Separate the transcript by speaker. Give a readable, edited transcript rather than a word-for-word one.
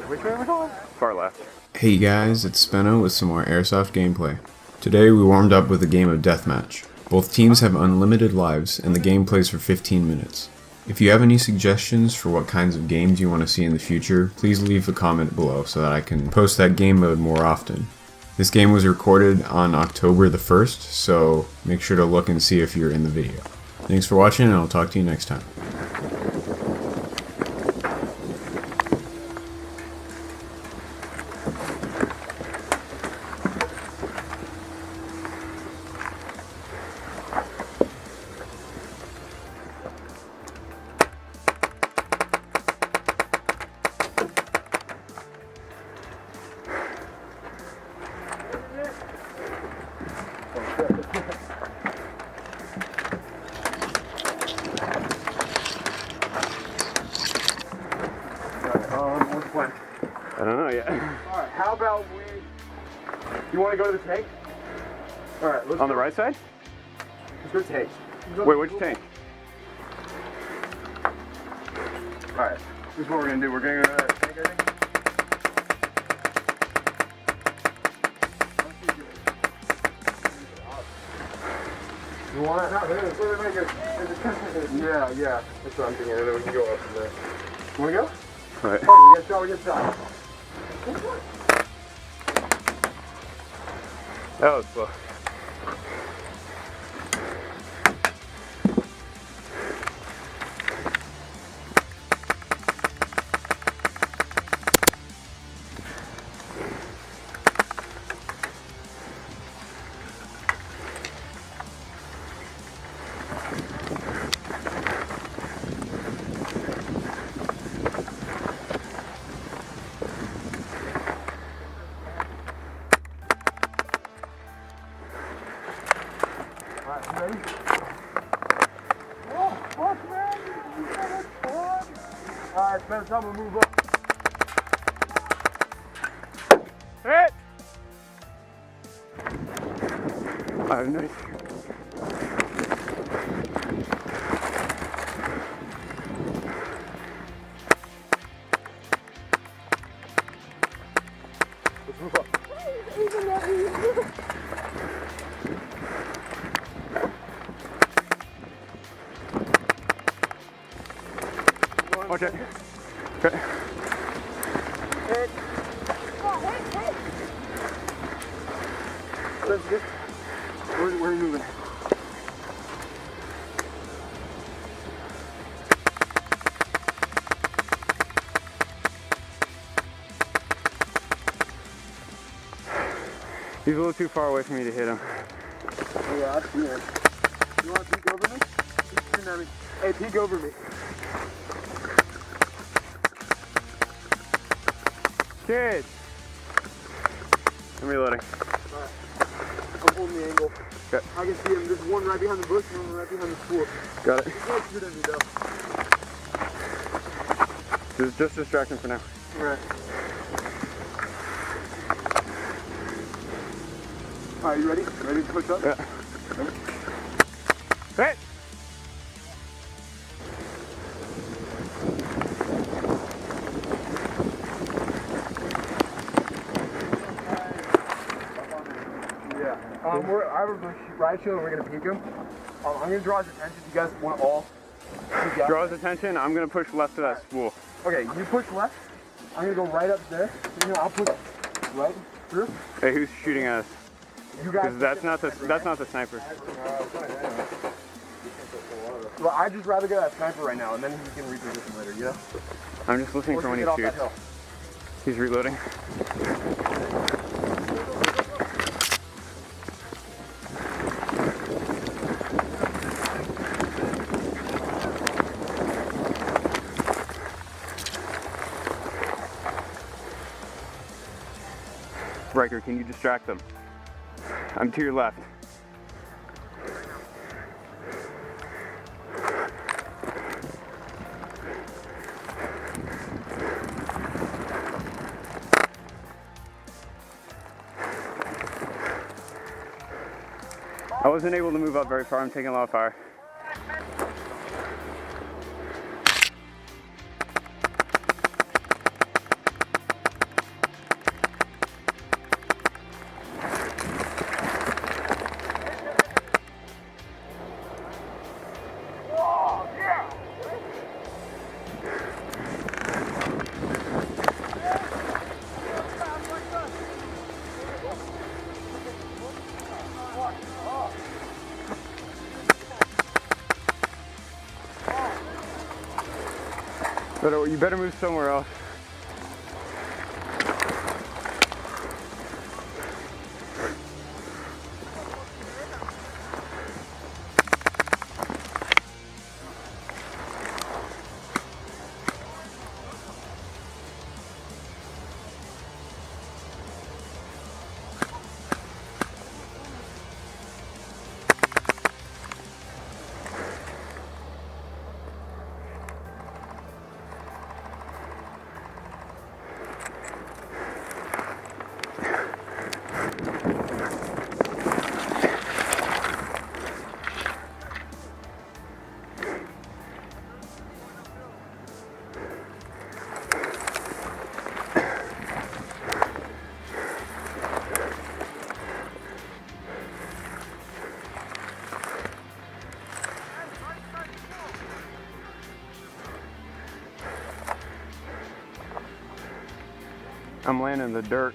Speaker 1: Which way are we going? Far left.
Speaker 2: Hey guys, it's Spenno with some more Airsoft gameplay. Today we warmed up with a game of Deathmatch. Both teams have unlimited lives and the game plays for 15 minutes. If you have any suggestions for what kinds of games you want to see in the future, please leave a comment below so that I can post that game mode more often. This game was recorded on October the 1st, so make sure to look and see if you're in the video. Thanks for watching and I'll talk to you next time.
Speaker 1: I don't know yet.
Speaker 3: Alright, how about we... You want to go to the tank? Alright, let's
Speaker 1: On the right side?
Speaker 3: Let's go tank.
Speaker 1: Wait, which tank?
Speaker 3: Alright, this is what we're going to do. We're going to go to that tank, I think. You want it? No, yeah. That's what I'm thinking. And then we can go up from there. You want to go?
Speaker 1: Alright.
Speaker 3: Oh, we got to shot.
Speaker 1: That was slow.
Speaker 3: Alright, you ready? Oh, fuck, man. This is so much fun. Alright, spend time to move up.
Speaker 1: Hit! Nice.
Speaker 3: Let's move up.
Speaker 1: Okay. Okay.
Speaker 3: Hit. Let's get... Where are you moving?
Speaker 1: He's a little too far away for me to hit him.
Speaker 3: Oh yeah, I see him. You want to peek over me? He's shooting at me. Hey, peek over me.
Speaker 1: Kid! I'm reloading.
Speaker 3: Alright. I'm holding the angle.
Speaker 1: Okay.
Speaker 3: I can see him. There's one right behind the bush and one right behind the school.
Speaker 1: Got it.
Speaker 3: He's going to shoot at me though.
Speaker 1: Just distract him for now.
Speaker 3: Alright. Alright, you ready? Ready to push up?
Speaker 1: Yeah. Hit!
Speaker 3: I have a ride shield and we're going to peek him. I'm going to draw his attention. You guys want all?
Speaker 1: Draw his attention. I'm going to push left to that spool.
Speaker 3: Okay, you push left. I'm going to go right up there. You know, I'll push right through.
Speaker 1: Hey, who's shooting at us?
Speaker 3: You guys.
Speaker 1: Because that's not the sniper.
Speaker 3: Well, I'd just rather get that sniper right now and then he can reposition later, you know?
Speaker 1: I'm just listening for when he shoots. He's reloading. Riker, can you distract them? I'm to your left. I wasn't able to move up very far. I'm taking a lot of fire. You better move somewhere else. I'm laying in the dirt.